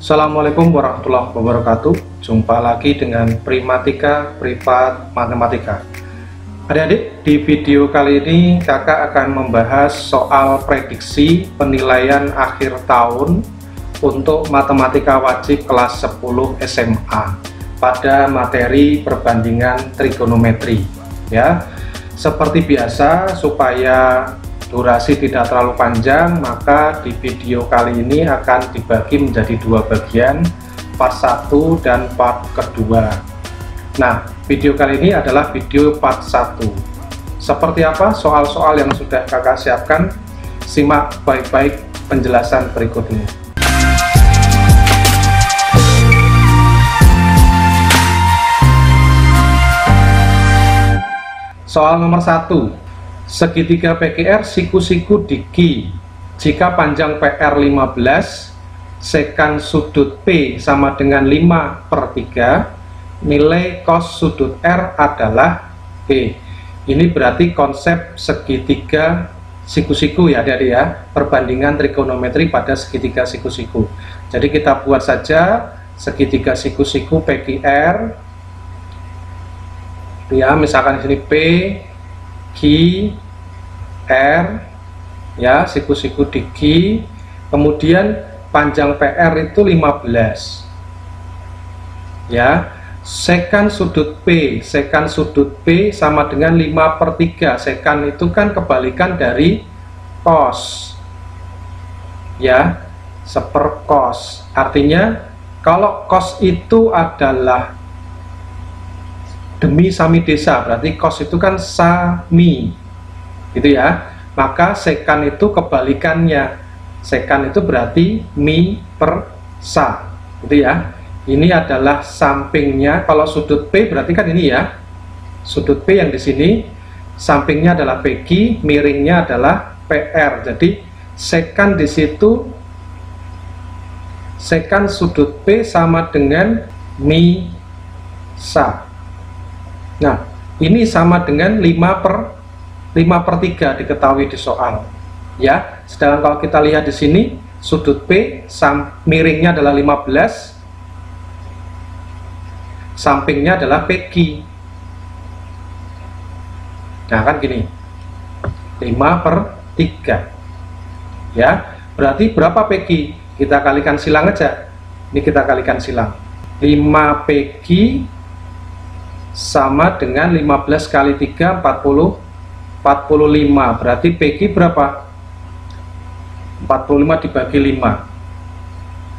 Assalamualaikum warahmatullahi wabarakatuh. Jumpa lagi dengan Primatika Privat Matematika. Adik-adik, di video kali ini kakak akan membahas soal prediksi penilaian akhir tahun untuk matematika wajib kelas 10 SMA pada materi perbandingan trigonometri. Ya, seperti biasa, supaya durasi tidak terlalu panjang, maka di video kali ini akan dibagi menjadi dua bagian, part 1 dan part kedua. Nah, video kali ini adalah video part 1. Seperti apa soal-soal yang sudah kakak siapkan? Simak baik-baik penjelasan berikut ini. Soal nomor 1. Segitiga PQR siku-siku di Q. Jika panjang PR 15, sekan sudut P sama dengan 5/3, nilai cos sudut R adalah P. Ini berarti konsep segitiga siku-siku ya adik-adik ya, perbandingan trigonometri pada segitiga siku-siku. Jadi kita buat saja segitiga siku-siku PQR. Ya, misalkan di sini P, Q, R, ya, siku-siku di Q, kemudian panjang PR itu 15, ya, sekan sudut P sama dengan 5/3. Sekan itu kan kebalikan dari cos, ya, sepercos. Artinya kalau cos itu adalah demi sami desa, berarti cos itu kan sami, gitu ya. Maka sekan itu kebalikannya, sekan itu berarti mi per sa, gitu ya. Ini adalah sampingnya. Kalau sudut P berarti kan ini ya, sudut P yang di sini, sampingnya adalah PQ, miringnya adalah PR. Jadi sekan di situ, sekan sudut P sama dengan mi sa. Nah, ini sama dengan 5/3 diketahui di soal. Ya, sedangkan kalau kita lihat di sini, sudut P miringnya adalah 15, sampingnya adalah PQ. Nah, kan gini, 5/3. Ya, berarti berapa PQ? Kita kalikan silang aja. Ini kita kalikan silang. 5 PQ sama dengan 15 kali 3, 45. Berarti PQ berapa? 45 dibagi 5,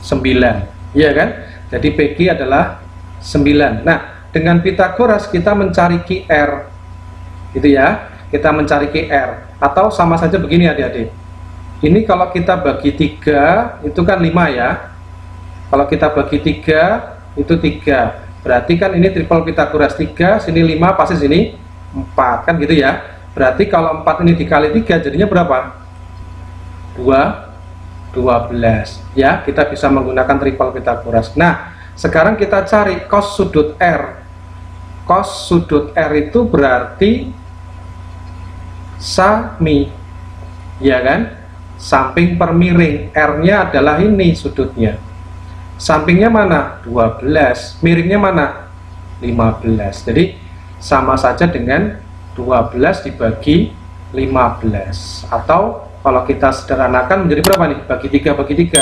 9, iya kan? Jadi PQ adalah 9. Nah, dengan Pitagoras kita mencari QR, gitu ya. Kita mencari QR, atau sama saja begini adik-adik. Ini kalau kita bagi 3, itu kan 5 ya. Kalau kita bagi 3, itu 3. Berarti kan ini triple Pitagoras 3, sini 5, pasti sini 4, kan gitu ya. Berarti kalau 4 ini dikali 3 jadinya berapa? 12. Ya, kita bisa menggunakan triple Pitagoras. Nah, sekarang kita cari cos sudut R. Cos sudut R itu berarti sami, ya kan? Samping per miring. R-nya adalah ini sudutnya. Sampingnya mana? 12. Miringnya mana? 15. Jadi sama saja dengan 12 dibagi 15. Atau kalau kita sederhanakan menjadi berapa nih? Bagi 3 bagi 3.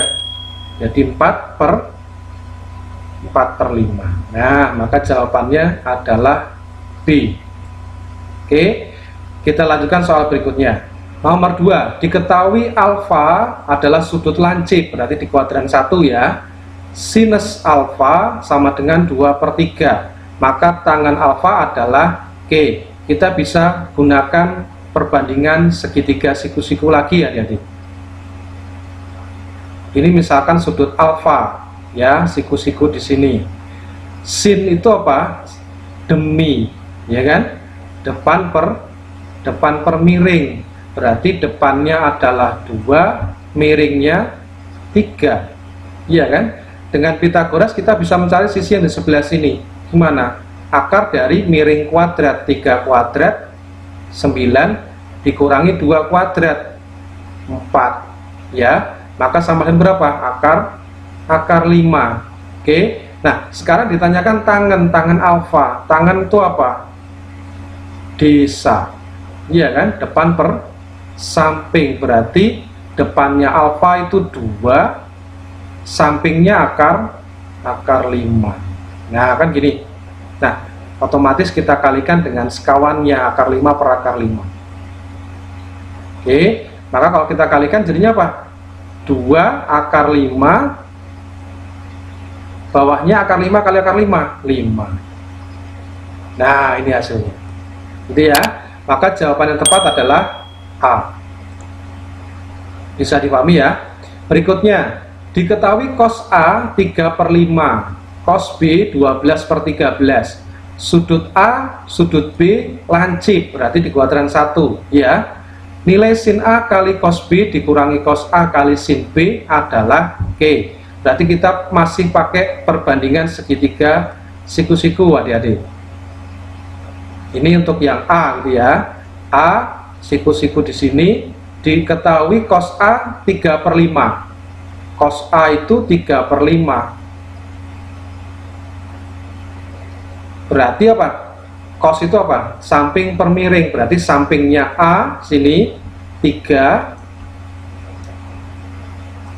Jadi 4/5. Nah, maka jawabannya adalah B. Oke, kita lanjutkan soal berikutnya. Nomor 2, diketahui alfa adalah sudut lancip, berarti di kuadran 1 ya. Sinus alfa sama dengan 2/3, maka tangan alfa adalah Q. Kita bisa gunakan perbandingan segitiga siku-siku lagi ya adik-adik. Ini misalkan sudut alfa ya, siku-siku di sini. Sin itu apa? Demi, ya kan? Depan per miring. Berarti depannya adalah 2, miringnya 3. Iya kan? Dengan Pitagoras kita bisa mencari sisi yang di sebelah sini. Gimana? Akar dari miring kuadrat, 3 kuadrat 9 dikurangi 2 kuadrat 4, ya. Maka sama dengan berapa? Akar akar 5. Oke. Nah, sekarang ditanyakan tangan alfa. Tangan itu apa? Desa. Iya kan? Depan per samping. Berarti depannya alfa itu 2, sampingnya akar 5. Nah, kan gini. Nah, otomatis kita kalikan dengan sekawannya akar 5 per akar 5. Oke, maka kalau kita kalikan jadinya apa? 2 akar 5, bawahnya akar 5 kali akar 5, 5. Nah, ini hasilnya. Gitu ya. Maka jawaban yang tepat adalah A. Bisa dipahami ya. Berikutnya, diketahui cos A 3/5, cos B 12/13. Sudut A, sudut B lancip, berarti di kuadran 1 ya. Nilai sin A kali cos B dikurangi cos A kali sin B adalah Q. Berarti kita masih pakai perbandingan segitiga siku-siku adik-adik. Ini untuk yang A gitu ya. A, siku-siku di sini, diketahui cos A 3/5. Cos A itu 3/5. Berarti apa? Cos itu apa? Samping per miring. Berarti sampingnya A sini 3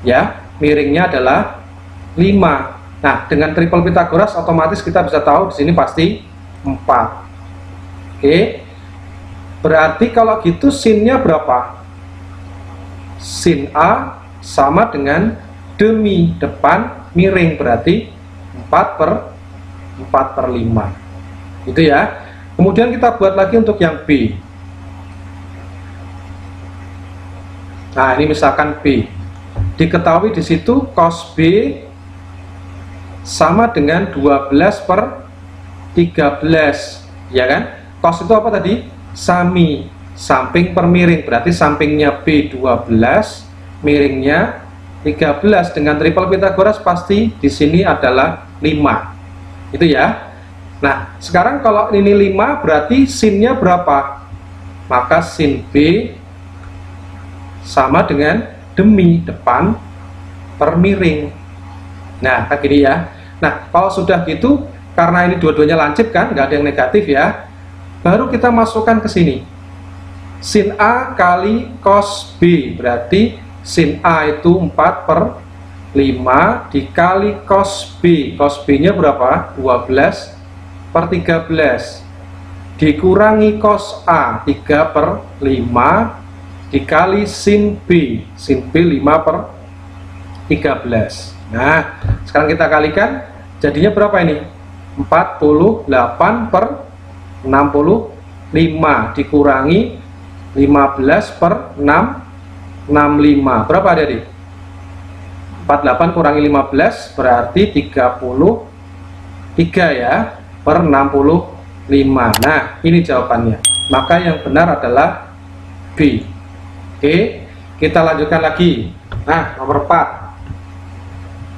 ya, miringnya adalah 5. Nah, dengan triple Pitagoras otomatis kita bisa tahu di sini pasti 4. Oke. Berarti kalau gitu sinnya berapa? Sin A sama dengan demi depan miring, berarti 4/5. Gitu ya. Kemudian kita buat lagi untuk yang B. Nah, ini misalkan B. Diketahui di situ cos B sama dengan 12/13, ya kan? Cos itu apa tadi? Sami, samping per miring, berarti sampingnya B 12, miringnya 13. Dengan triple Pitagoras pasti di sini adalah 5. Itu ya. Nah, sekarang kalau ini 5 berarti sinnya berapa? Maka sin B sama dengan demi depan per miring. Nah, kayak gini ya. Nah, kalau sudah gitu, karena ini dua-duanya lancip kan, nggak ada yang negatif ya, baru kita masukkan ke sini. Sin A kali cos B, berarti sin A itu 4/5 dikali cos B. Cos B-nya berapa? 12/13 dikurangi cos A 3/5 dikali sin B. Sin B 5/13. Nah, sekarang kita kalikan jadinya berapa ini? 48/65 dikurangi 15/665. Berapa adik-adik? 48 kurangi 15 berarti 33 ya, per 65. Nah, ini jawabannya. Maka yang benar adalah B. Oke, kita lanjutkan lagi. Nah, nomor 4.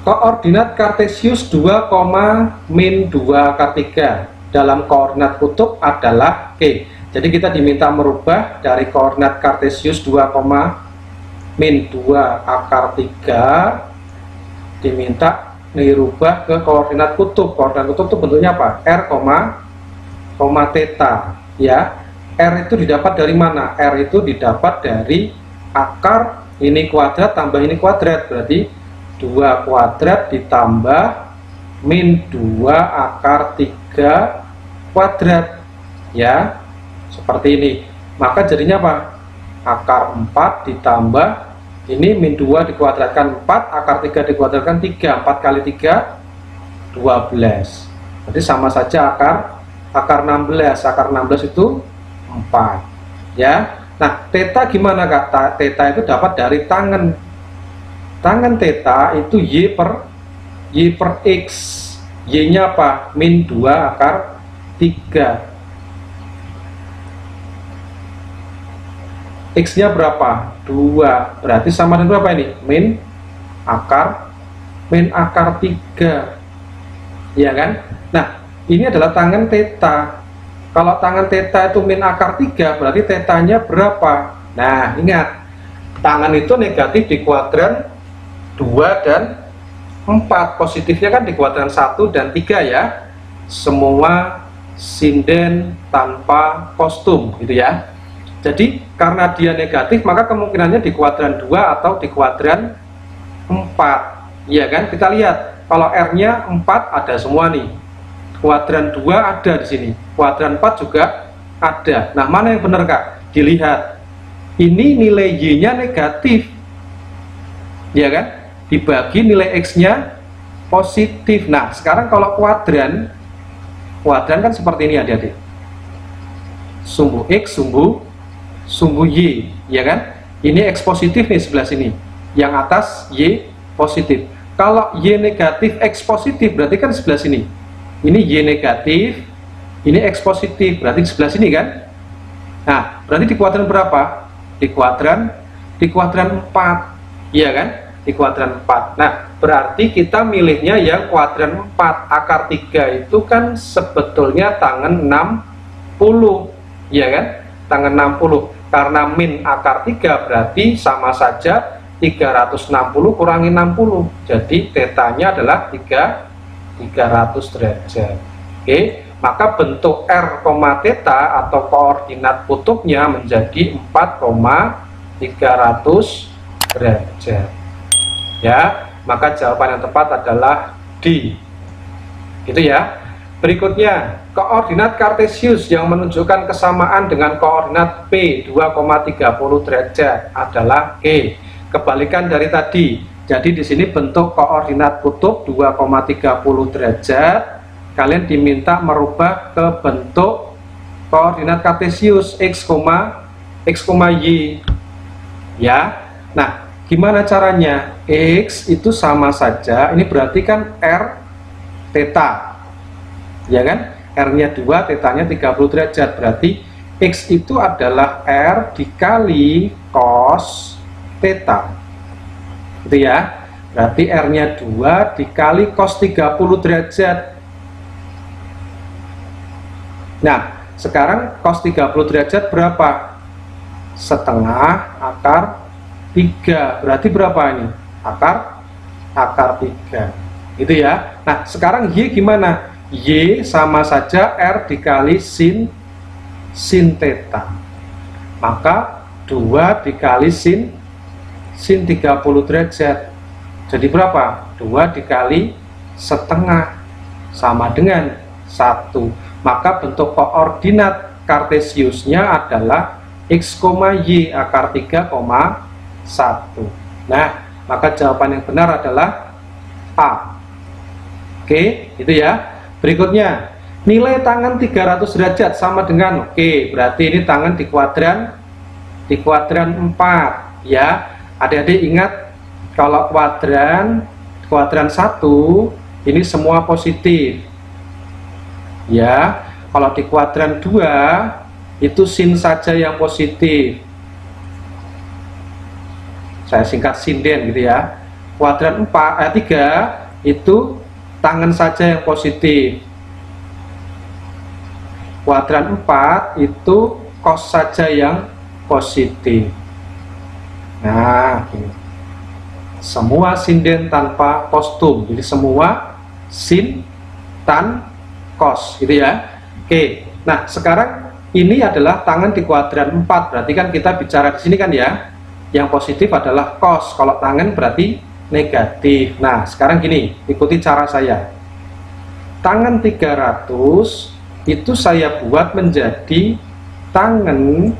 Koordinat Kartesius 2,-2 akar 3 dalam koordinat kutub adalah Q. Jadi kita diminta merubah dari koordinat Kartesius 2,-2 akar 3, diminta dirubah ke koordinat kutub. Koordinat kutub itu bentuknya apa? R, theta ya. R itu didapat dari mana? R itu didapat dari akar ini kuadrat tambah ini kuadrat, berarti 2 kuadrat ditambah min 2 akar 3 kuadrat ya, seperti ini. Maka jadinya apa? Akar 4 ditambah ini min 2 dikuadratkan 4, akar 3 dikuadratkan 3, 4 kali 3 12. Jadi sama saja akar 16. Akar 16 itu 4 ya. Nah, theta gimana Kak? Theta itu dapat dari tangan theta itu y per x. Y nya apa? Min 2 akar 3. X nya berapa? 2. Berarti sama dengan berapa ini? Min akar 3 ya kan? Nah, ini adalah tangan theta. Kalau tangan theta itu min akar 3, berarti tetanya berapa? Nah, ingat, tangan itu negatif di kuadran 2 dan 4. Positifnya kan di kuadran 1 dan 3 ya. Semua sinden tanpa kostum gitu ya. Jadi karena dia negatif, maka kemungkinannya di kuadran 2 atau di kuadran 4. Iya kan? Kita lihat kalau R-nya 4 ada semua nih. Kuadran 2 ada di sini. Kuadran 4 juga ada. Nah, mana yang benar, Kak? Dilihat. Ini nilai Y-nya negatif. Iya kan? Dibagi nilai X-nya positif. Nah, sekarang kalau kuadran kan seperti ini adik-adik. Sumbu X, sumbu Y, ya kan? Ini X positif nih sebelah sini. Yang atas Y positif. Kalau Y negatif, X positif, berarti kan sebelah sini. Ini Y negatif, ini X positif, berarti di sebelah sini kan? Nah, berarti di kuadran berapa? Di kuadran 4. Iya kan? Di kuadran 4. Nah, berarti kita milihnya yang kuadran 4. Akar 3 itu kan sebetulnya tangan 60. Iya kan? Tangan 60. Karena min akar 3 berarti sama saja 360 kurangi 60. Jadi tetanya adalah 300 derajat. Oke, maka bentuk R, theta atau koordinat kutubnya menjadi 4,300 derajat. Ya, maka jawaban yang tepat adalah D. Gitu ya. Berikutnya, koordinat kartesius yang menunjukkan kesamaan dengan koordinat P 2,30 derajat adalah G. Kebalikan dari tadi. Jadi di sini bentuk koordinat kutub 2,30 derajat. Kalian diminta merubah ke bentuk koordinat kartesius X, Y. Ya. Nah, gimana caranya? X itu sama saja, ini berarti kan R theta, ya kan? R-nya 2, theta-nya 30 derajat, berarti X itu adalah R dikali cos theta, gitu ya. Berarti R-nya 2 dikali cos 30 derajat. Nah, sekarang cos 30 derajat berapa? Setengah akar 3, berarti berapa ini? Akar 3, gitu ya. Nah, sekarang Y gimana? Y sama saja R dikali sin theta. Maka 2 dikali sin 30 derajat. Jadi berapa? 2 dikali setengah sama dengan 1. Maka bentuk koordinat kartesiusnya adalah X, Y akar 3,1. Nah, maka jawaban yang benar adalah A. Oke, itu ya. Berikutnya, nilai tangan 300 derajat sama dengan, oke, berarti ini tangan di kuadran 4 ya. Adik-adik ingat kalau kuadran 1 ini semua positif. Ya, kalau di kuadran 2 itu sin saja yang positif. Saya singkat sinden gitu ya. Kuadran 3 itu tangan saja yang positif. Kuadran 4 itu cos saja yang positif. Nah, ini. Semua sinden tanpa kostum. Jadi semua sin, tan, cos gitu ya. Oke. Nah, sekarang ini adalah tangan di kuadran 4. Berarti kan kita bicara di sini kan ya. Yang positif adalah cos, kalau tangan berarti negatif. Nah, sekarang gini, ikuti cara saya. Tangan 300 itu saya buat menjadi tangan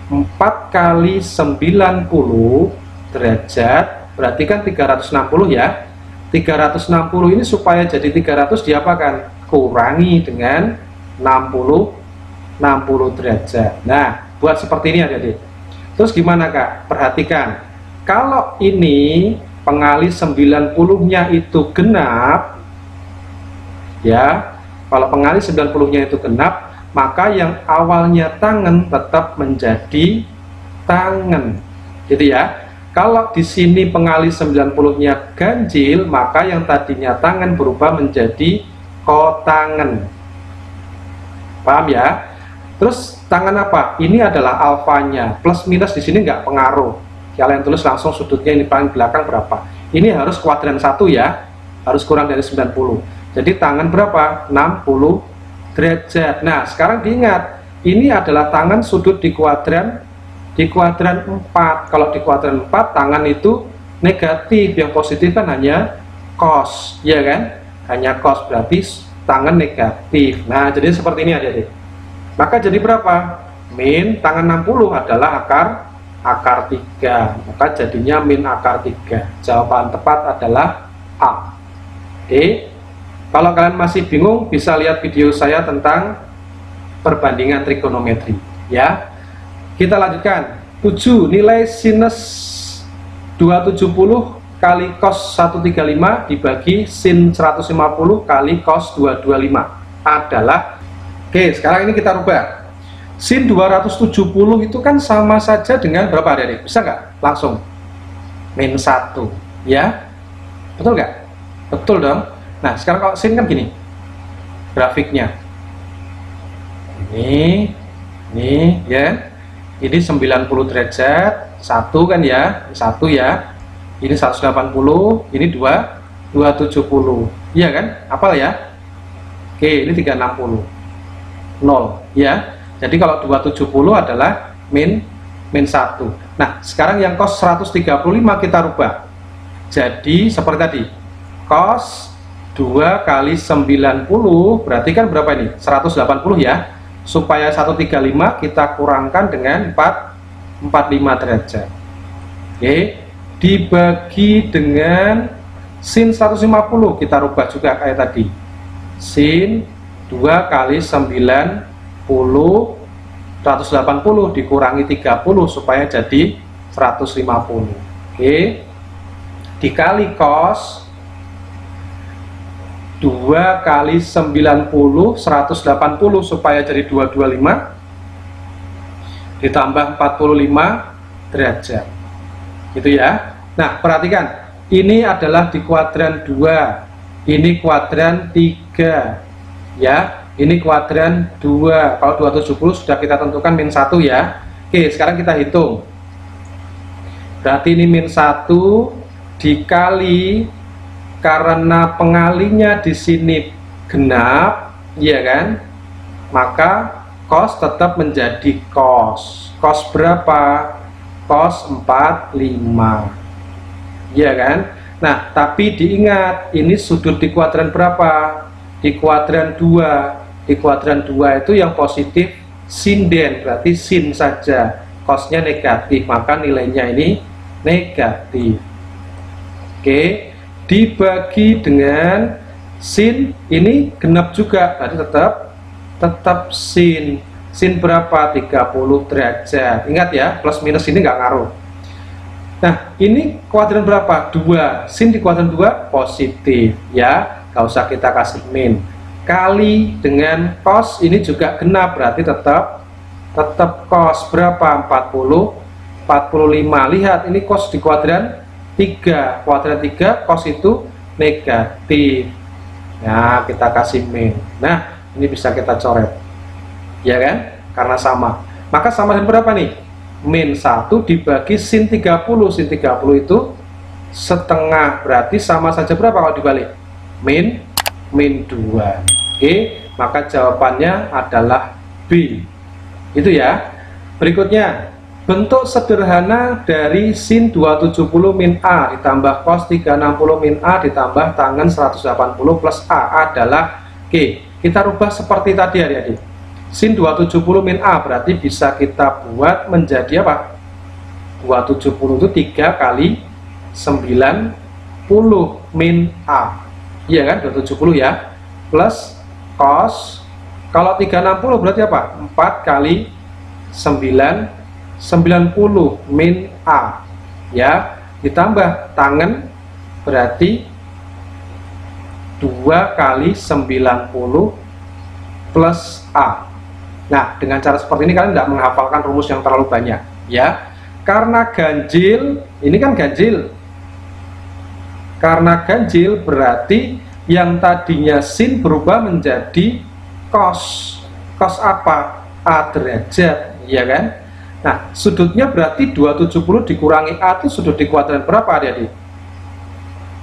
4 kali 90 derajat, berarti kan 360 ya. 360 ini supaya jadi 300 diapakan? Kurangi dengan 60 derajat. Nah, buat seperti ini adik-adik. Terus gimana Kak? Perhatikan, kalau ini pengali 90-nya itu genap, ya, kalau pengali 90-nya itu genap, maka yang awalnya tangan tetap menjadi tangan, gitu ya. Kalau di sini pengali 90-nya ganjil, maka yang tadinya tangan berubah menjadi kotangan. Paham ya? Terus tangan apa? Ini adalah alfanya. Plus minus di sini nggak pengaruh. Kalian tulis langsung sudutnya ini paling belakang berapa. Ini harus kuadran 1 ya, harus kurang dari 90. Jadi tangan berapa? 60 derajat. Nah, sekarang diingat, ini adalah tangan sudut di kuadran 4. Kalau di kuadran 4 tangan itu negatif, yang positif kan hanya cos, ya kan? Hanya cos, berarti tangan negatif. Nah, jadi seperti ini adik-adik. Maka jadi berapa? Min tangan 60 adalah akar 3. Maka jadinya min akar 3. Jawaban tepat adalah A. Oke. Kalau kalian masih bingung, bisa lihat video saya tentang perbandingan trigonometri ya. Kita lanjutkan. 7. Nilai sinus 270 kali cos 135 dibagi sin 150 kali cos 225 adalah, oke, sekarang ini kita rubah. Sin 270 itu kan sama saja dengan berapa, adik-adik? Bisa nggak? Langsung min 1 ya, betul nggak? Betul dong. Nah, sekarang kalau sin kan gini grafiknya, ini ya, ini 90 derajat, 1 kan ya, 1 ya, ini 180, ini 270, iya kan? Hafal ya? Oke, ini 360, 0 ya. Jadi kalau 270 adalah min 1. Nah, sekarang yang cos 135 kita rubah. Jadi seperti tadi, cos 2 kali 90 berarti kan berapa ini? 180 ya. Supaya 135 kita kurangkan dengan 45 derajat. Oke, dibagi dengan sin 150 kita rubah juga kayak tadi. Sin 2 kali 90 180 dikurangi 30 supaya jadi 150. Oke. Dikali cos 2 kali 90 180 supaya jadi 225 ditambah 45 derajat gitu ya. Nah, perhatikan, ini adalah di kuadran 2, ini kuadran 3 ya, ini kuadran 2. Kalau 270 sudah kita tentukan min 1 ya. Oke, sekarang kita hitung. Berarti ini min 1 dikali, karena pengalinya di sini genap, ya kan? Maka cos tetap menjadi cos. Cos berapa? Cos 45. Ya kan? Nah, tapi diingat, ini sudut di kuadran berapa? Di kuadran 2. Di kuadran 2 itu yang positif sinden, berarti sin saja. Cosnya negatif, maka nilainya ini negatif. Oke. Dibagi dengan sin, ini genap juga, berarti tetap sin. Sin berapa? 30 derajat. Ingat ya, plus minus ini nggak ngaruh. Nah, ini kuadran berapa? 2. Sin di kuadran 2 positif ya, nggak usah kita kasih min. Kali dengan cos, ini juga genap, berarti tetap cos berapa? 45. Lihat, ini cos di kuadran 3. Kuadran 3 cos itu negatif. Nah, kita kasih min. Nah, ini bisa kita coret. Ya kan? Karena sama. Maka sama dengan berapa nih? Min 1 dibagi sin 30. Sin 30 itu setengah. Berarti sama saja berapa kalau dibalik? Min 2. Oke, maka jawabannya adalah B. Itu ya. Berikutnya, bentuk sederhana dari sin 270 min A ditambah cos 360 min A ditambah tangan 180 plus A adalah, oke, kita rubah seperti tadi adik-adik. Sin 270 min A berarti bisa kita buat menjadi apa? 270 itu 3 kali 90 min A. Iya kan? 270 ya. Plus cos, kalau 360 berarti apa? 4 kali 90 min A ya, ditambah tangan berarti 2 kali 90 plus A. Nah, dengan cara seperti ini kalian tidak menghafalkan rumus yang terlalu banyak ya, karena ganjil, ini kan ganjil, karena ganjil berarti yang tadinya sin berubah menjadi cos. Cos apa? A derajat, ya kan? Nah, sudutnya berarti 270 dikurangi A itu sudut di kuadran berapa, adik-adik?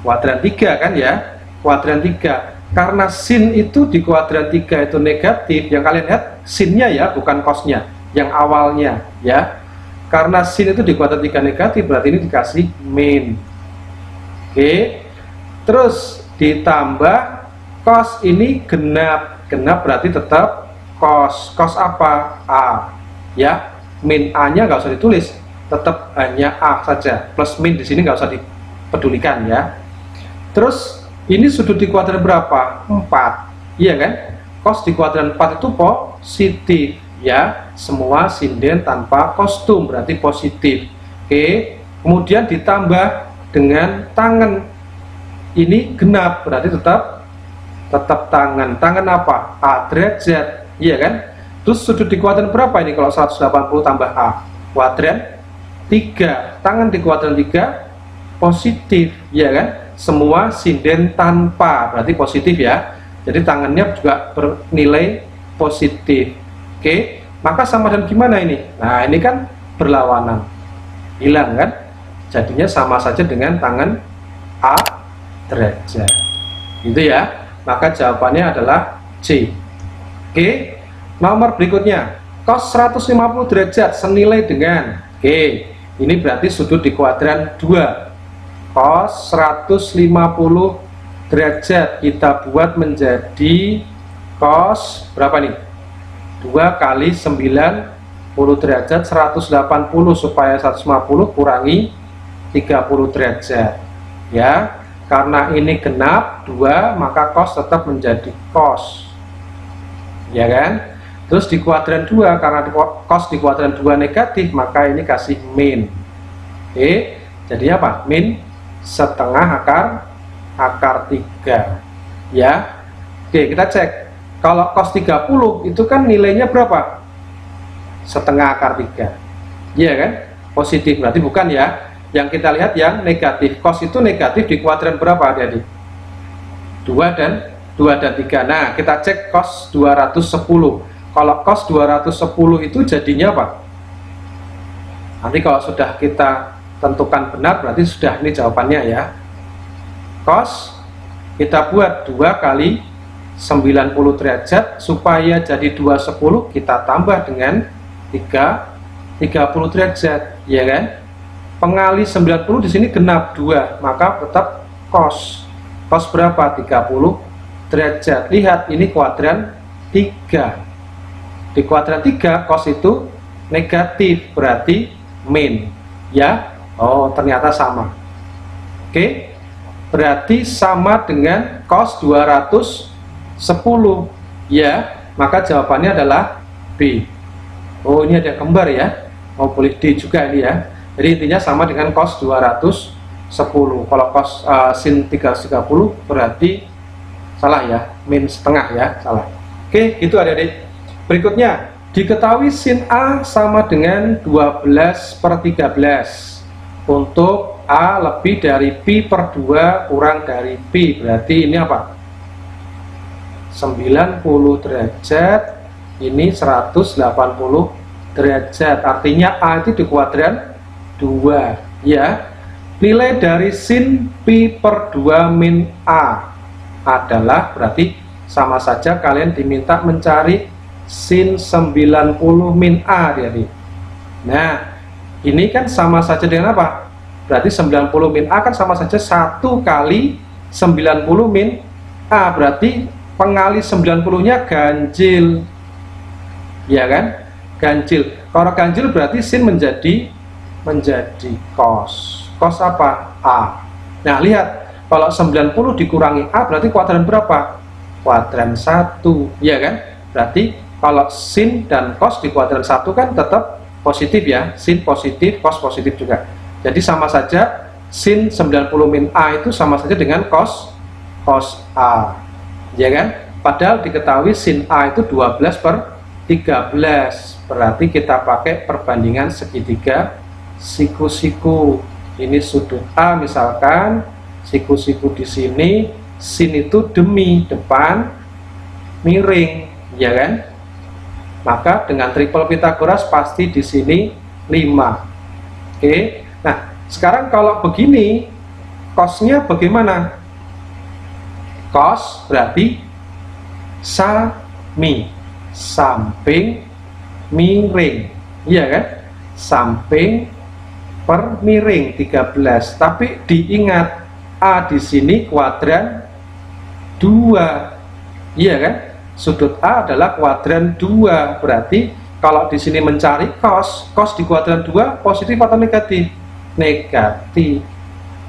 Kuadran 3 kan ya, kuadran 3. Karena sin itu di kuadran 3 itu negatif, yang kalian lihat sinnya ya, bukan cosnya, yang awalnya ya. Karena sin itu di kuadran 3 negatif, berarti ini dikasih min. Oke, terus ditambah cos ini genap. Genap berarti tetap cos. Cos apa? A ya. Min A nya nggak usah ditulis, tetap hanya A saja, plus min di sini nggak usah dipedulikan ya. Terus ini sudut di kuadran berapa? 4, iya kan? Cos di kuadran 4 itu positif ya, semua sinden tanpa kostum berarti positif. Oke, kemudian ditambah dengan tangan, ini genap berarti tetap tangan. Tangan apa? A derajat, iya kan? Terus sudut di kuadran berapa ini kalau 180 tambah A? Kuadran 3. Tangan di kuadran 3 positif, ya kan? Semua sinden tanpa, berarti positif ya. Jadi tangannya juga bernilai positif. Oke, maka sama dan gimana ini? Nah, ini kan berlawanan. Hilang kan? Jadinya sama saja dengan tangan A derajat. Gitu ya. Maka jawabannya adalah C. Oke. Nomor berikutnya, cos 150 derajat senilai dengan, oke, ini berarti sudut di kuadran 2. Cos 150 derajat kita buat menjadi cos berapa nih? 2 kali 90 derajat 180, supaya 150 kurangi 30 derajat ya. Karena ini genap 2, maka cos tetap menjadi cos, ya kan? Terus di kuadran 2, karena cos di kuadran 2 negatif, maka ini kasih min. Oke, jadi apa? Min setengah akar 3 ya. Oke, kita cek. Kalau cos 30 itu kan nilainya berapa? Setengah akar 3, iya kan? Positif, berarti bukan ya. Yang kita lihat yang negatif. Cos itu negatif di kuadran berapa, adik-adik? 2 dan 3. Nah, kita cek cos 210. Kalau cos 210 itu jadinya apa? Nanti kalau sudah kita tentukan benar, berarti sudah ini jawabannya ya. Cos kita buat 2 kali 90 derajat, supaya jadi 210 kita tambah dengan 30 derajat, ya kan? Pengali 90 di sini genap 2, maka tetap cos. Cos berapa? 30 derajat. Lihat, ini kuadran 3. Di kuadran 3 cos itu negatif, berarti min ya. Oh, ternyata sama. Oke, berarti sama dengan cos 210 ya. Maka jawabannya adalah B. Oh, ini ada kembar ya. Oh, boleh D juga ini ya. Jadi intinya sama dengan cos 210. Kalau cos sin 330 berarti salah ya, min setengah ya, salah. Oke, gitu adik-adik. Berikutnya, diketahui sin A sama dengan 12/13. Untuk A lebih dari pi per 2 kurang dari pi, berarti ini apa? 90 derajat, ini 180 derajat. Artinya A itu di kuadran 2 ya. Nilai dari sin pi per 2 min A adalah, berarti sama saja kalian diminta mencari sin 90 min A, jadi. Nah, ini kan sama saja dengan apa? Berarti 90 min A kan sama saja 1 kali 90 min A, berarti pengali 90-nya ganjil, ya kan? Ganjil. Kalau ganjil berarti sin menjadi cos. Cos apa? A. Nah, lihat, kalau 90 dikurangi A berarti kuadran berapa? Kuadran 1, ya kan? Berarti kalau sin dan cos di kuadran 1 kan tetap positif ya, sin positif, cos positif juga. Jadi sama saja sin 90 min A itu sama saja dengan cos A, ya kan? Padahal diketahui sin A itu 12/13, berarti kita pakai perbandingan segitiga siku-siku. Ini sudut A misalkan, siku-siku di sini, sin itu demi, depan, miring, ya kan? Maka dengan triple Pythagoras pasti di sini 5. Oke. Nah, sekarang kalau begini, Cosnya bagaimana? Cos berarti sami, samping miring, iya kan? Samping per miring 13. Tapi diingat, A di sini kuadran 2, iya kan? Sudut A adalah kuadran 2, berarti kalau di sini mencari cos, cos di kuadran 2 positif atau negatif? Negatif,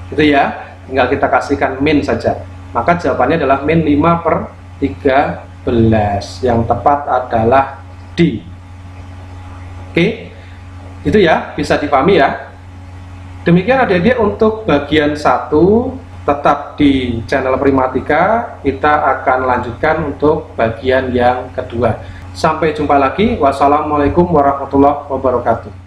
gitu ya. Tinggal kita kasihkan min saja. Maka jawabannya adalah min 5/13. Yang tepat adalah D. Oke, itu ya, bisa dipahami ya. Demikian adik-adik untuk bagian 1. Tetap di channel Primatika, kita akan lanjutkan untuk bagian yang kedua. Sampai jumpa lagi. Wassalamualaikum warahmatullahi wabarakatuh.